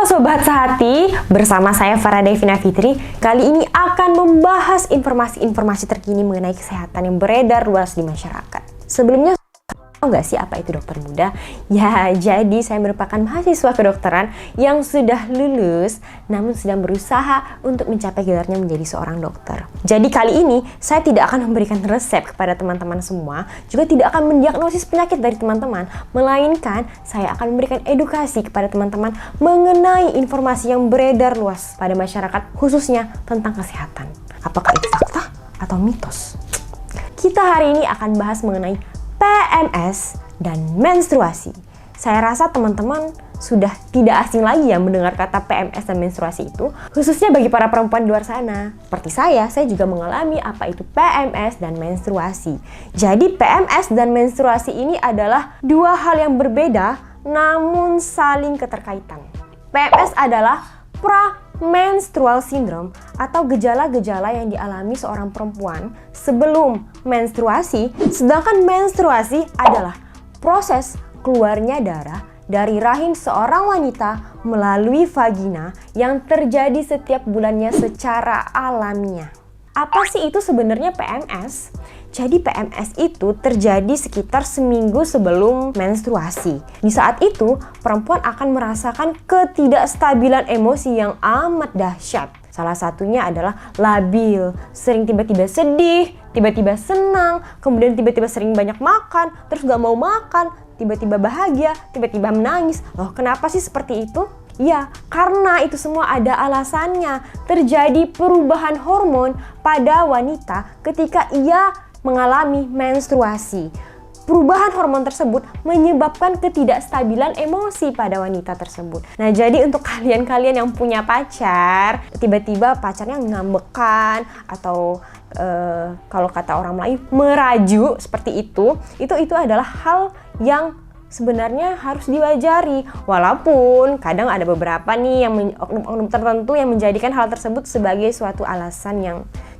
Sobat Sehati, bersama saya Farah Devina Fitri. Kali ini akan membahas informasi-informasi terkini mengenai kesehatan yang beredar luas di masyarakat. Sebelumnya, tahu nggak sih apa itu dokter muda? Ya, jadi saya merupakan mahasiswa kedokteran yang sudah lulus, namun sedang berusaha untuk mencapai gelarnya menjadi seorang dokter. Jadi kali ini, saya tidak akan memberikan resep kepada teman-teman semua, juga tidak akan mendiagnosis penyakit dari teman-teman, melainkan saya akan memberikan edukasi kepada teman-teman mengenai informasi yang beredar luas pada masyarakat, khususnya tentang kesehatan. Apakah itu fakta atau mitos? Kita hari ini akan bahas mengenai PMS dan menstruasi. Saya rasa teman-teman sudah tidak asing lagi ya mendengar kata PMS dan menstruasi itu, khususnya bagi para perempuan di luar sana. Seperti saya juga mengalami apa itu PMS dan menstruasi. Jadi PMS dan menstruasi ini adalah dua hal yang berbeda namun saling keterkaitan. PMS adalah pra-menstrual syndrome atau gejala-gejala yang dialami seorang perempuan sebelum menstruasi, sedangkan menstruasi adalah proses keluarnya darah dari rahim seorang wanita melalui vagina yang terjadi setiap bulannya secara alamiah. Apa sih itu sebenarnya PMS? Jadi PMS itu terjadi sekitar seminggu sebelum menstruasi. Di saat itu, perempuan akan merasakan ketidakstabilan emosi yang amat dahsyat. Salah satunya adalah labil, sering tiba-tiba sedih, tiba-tiba senang, kemudian tiba-tiba sering banyak makan, terus gak mau makan, tiba-tiba bahagia, tiba-tiba menangis. Loh, kenapa sih seperti itu? Ya, karena itu semua ada alasannya. Terjadi perubahan hormon pada wanita ketika ia mengalami menstruasi. Perubahan hormon tersebut menyebabkan ketidakstabilan emosi pada wanita tersebut. Nah, jadi untuk kalian-kalian yang punya pacar, tiba-tiba pacarnya ngambekan atau kalau kata orang Melayu meraju seperti itu adalah hal yang sebenarnya harus diwajari. Walaupun kadang ada beberapa nih yang oknum-oknum tertentu yang menjadikan hal tersebut sebagai suatu alasan yang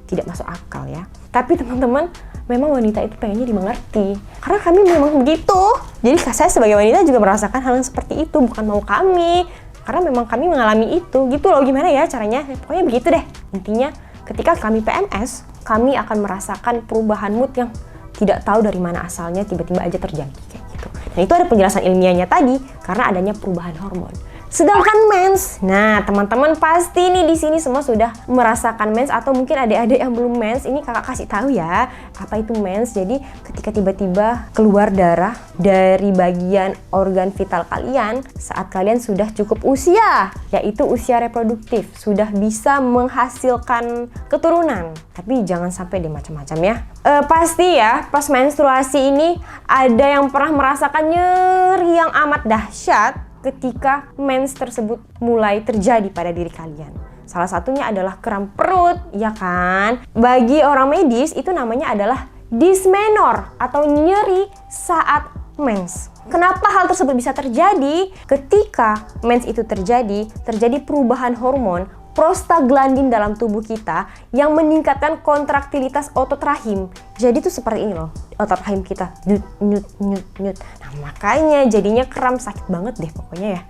tidak masuk akal ya. Tapi teman-teman, memang wanita itu pengennya dimengerti. Karena kami memang begitu. Jadi saya sebagai wanita juga merasakan hal yang seperti itu. Bukan mau kami. Karena memang kami mengalami itu. Gitu loh, gimana ya caranya. Pokoknya begitu deh. Intinya ketika kami PMS, kami akan merasakan perubahan mood yang tidak tahu dari mana asalnya tiba-tiba aja terjadi. Kayak gitu. Dan itu ada penjelasan ilmiahnya tadi. Karena adanya perubahan hormon. Sedangkan mens, nah teman-teman pasti nih di sini semua sudah merasakan mens atau mungkin adik-adik yang belum mens, ini kakak kasih tahu ya apa itu mens. Jadi ketika tiba-tiba keluar darah dari bagian organ vital kalian saat kalian sudah cukup usia, yaitu usia reproduktif, sudah bisa menghasilkan keturunan. Tapi jangan sampai deh macam-macam ya. Pasti ya pas menstruasi ini ada yang pernah merasakan nyeri yang amat dahsyat ketika mens tersebut mulai terjadi pada diri kalian. Salah satunya adalah kram perut, ya kan? Bagi orang medis itu namanya adalah dysmenor atau nyeri saat mens. Kenapa hal tersebut bisa terjadi? Ketika mens itu terjadi perubahan hormon prostaglandin dalam tubuh kita yang meningkatkan kontraktilitas otot rahim. Jadi tuh seperti ini loh, otot rahim kita nyut. Nah, makanya jadinya kram, sakit banget deh pokoknya ya.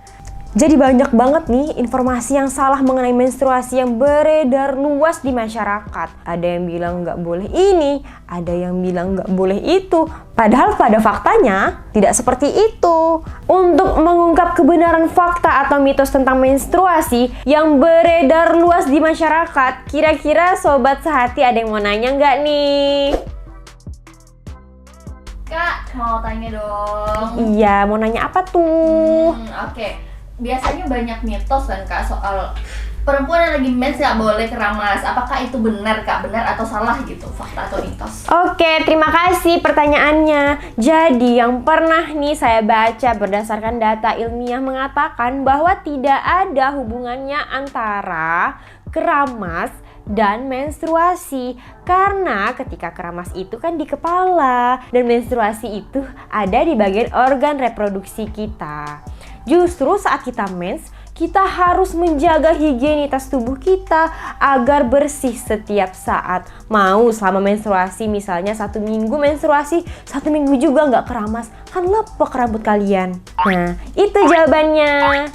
Jadi banyak banget nih informasi yang salah mengenai menstruasi yang beredar luas di masyarakat. Ada yang bilang nggak boleh ini, ada yang bilang nggak boleh itu. Padahal pada faktanya tidak seperti itu. Untuk mengungkap kebenaran fakta atau mitos tentang menstruasi yang beredar luas di masyarakat, kira-kira Sobat Sehati ada yang mau nanya nggak nih? Kak, mau tanya dong. Iya, mau nanya apa tuh? Oke. Biasanya banyak mitos kan Kak soal perempuan yang lagi mens nggak boleh keramas. Apakah itu benar Kak? Benar atau salah gitu? Fakta atau mitos? Oke, terima kasih pertanyaannya. Jadi yang pernah nih saya baca berdasarkan data ilmiah mengatakan bahwa tidak ada hubungannya antara keramas dan menstruasi. Karena ketika keramas itu kan di kepala dan menstruasi itu ada di bagian organ reproduksi kita. Justru saat kita mens, kita harus menjaga higienitas tubuh kita agar bersih setiap saat. Mau selama menstruasi, misalnya 1 minggu menstruasi, 1 minggu juga nggak keramas, kan lepek rambut kalian. Nah, itu jawabannya.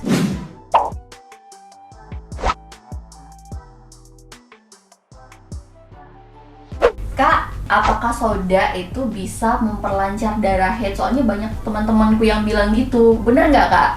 apakah soda itu bisa memperlancar darah haid? Soalnya banyak teman-temanku yang bilang gitu. Bener nggak kak?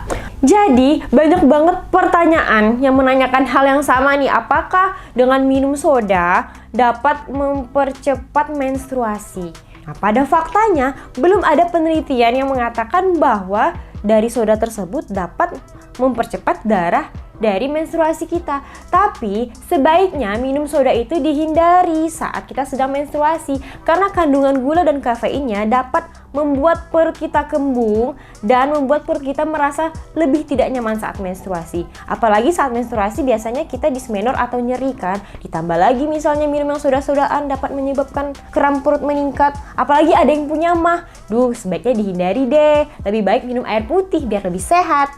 Jadi banyak banget pertanyaan yang menanyakan hal yang sama nih. Apakah dengan minum soda dapat mempercepat menstruasi? Nah, pada faktanya belum ada penelitian yang mengatakan bahwa dari soda tersebut dapat mempercepat darah dari menstruasi kita. Tapi sebaiknya minum soda itu dihindari saat kita sedang menstruasi karena kandungan gula dan kafeinnya dapat membuat perut kita kembung dan membuat perut kita merasa lebih tidak nyaman saat menstruasi. Apalagi saat menstruasi biasanya kita dismenor atau nyeri kan. Ditambah lagi misalnya minum yang soda-sodaan dapat menyebabkan kram perut meningkat. Apalagi ada yang punya mah. Sebaiknya dihindari deh. Lebih baik minum air putih biar lebih sehat.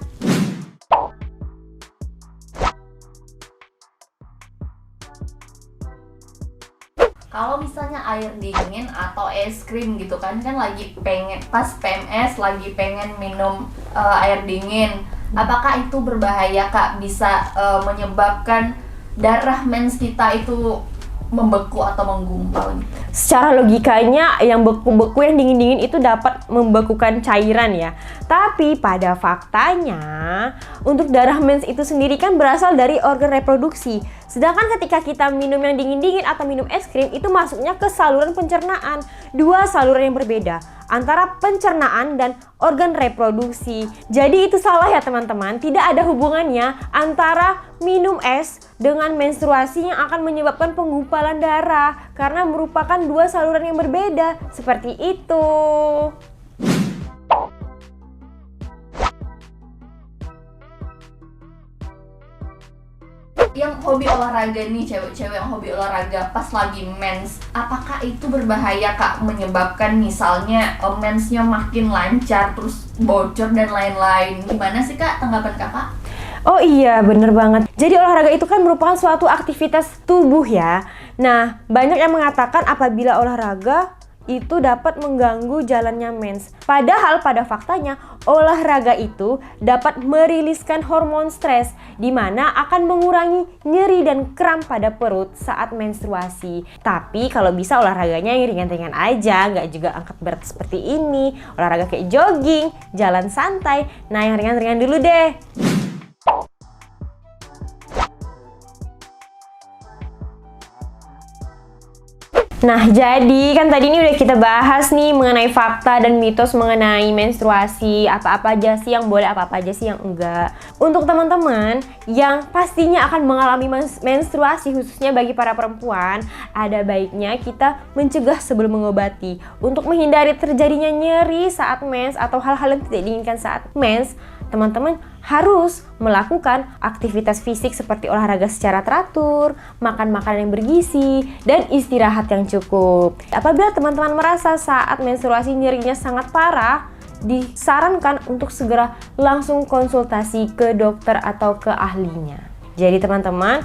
Kalau misalnya air dingin atau es krim gitu kan lagi pengen pas PMS lagi pengen minum air dingin, apakah itu berbahaya kak? Bisa menyebabkan darah mens kita itu membeku atau menggumpal gitu? Secara logikanya yang beku-beku yang dingin-dingin itu dapat membekukan cairan ya. Tapi pada faktanya untuk darah mens itu sendiri kan berasal dari organ reproduksi. Sedangkan ketika kita minum yang dingin-dingin atau minum es krim itu masuknya ke saluran pencernaan. Dua saluran yang berbeda antara pencernaan dan organ reproduksi. Jadi itu salah ya teman-teman. Tidak ada hubungannya antara minum es dengan menstruasi yang akan menyebabkan penggumpalan darah karena merupakan dua saluran yang berbeda. Seperti itu. Yang hobi olahraga nih, cewek-cewek yang hobi olahraga pas lagi mens, apakah itu berbahaya kak? Menyebabkan misalnya mensnya makin lancar, terus bocor dan lain-lain. Gimana sih kak tanggapan kakak? Oh iya, bener banget. Jadi olahraga itu kan merupakan suatu aktivitas tubuh ya. Nah, banyak yang mengatakan apabila olahraga itu dapat mengganggu jalannya mens. Padahal pada faktanya olahraga itu dapat meriliskan hormon stres di mana akan mengurangi nyeri dan kram pada perut saat menstruasi. Tapi kalau bisa olahraganya yang ringan-ringan aja, nggak juga angkat berat seperti ini. Olahraga kayak jogging, jalan santai. Nah, yang ringan-ringan dulu deh. Nah, jadi kan tadi ini udah kita bahas nih mengenai fakta dan mitos mengenai menstruasi, apa-apa aja sih yang boleh, apa-apa aja sih yang enggak. Untuk teman-teman yang pastinya akan mengalami menstruasi, khususnya bagi para perempuan, ada baiknya kita mencegah sebelum mengobati. Untuk menghindari terjadinya nyeri saat mens atau hal-hal yang tidak diinginkan saat mens, teman-teman harus melakukan aktivitas fisik seperti olahraga secara teratur, makan makanan yang bergizi, dan istirahat yang cukup. Apabila teman-teman merasa saat menstruasi nyerinya sangat parah, disarankan untuk segera langsung konsultasi ke dokter atau ke ahlinya. Jadi teman-teman,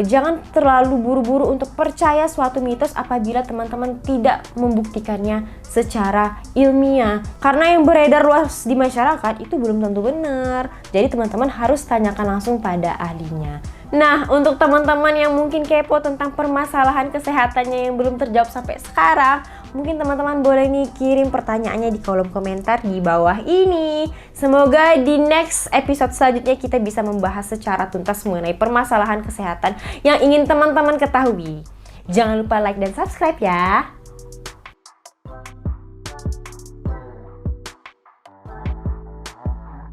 jangan terlalu buru-buru untuk percaya suatu mitos apabila teman-teman tidak membuktikannya secara ilmiah. Karena yang beredar luas di masyarakat itu belum tentu benar. Jadi teman-teman harus tanyakan langsung pada ahlinya. Nah, untuk teman-teman yang mungkin kepo tentang permasalahan kesehatannya yang belum terjawab sampai sekarang, mungkin teman-teman boleh nih kirim pertanyaannya di kolom komentar di bawah ini. Semoga di next episode selanjutnya kita bisa membahas secara tuntas mengenai permasalahan kesehatan yang ingin teman-teman ketahui. Jangan lupa like dan subscribe ya.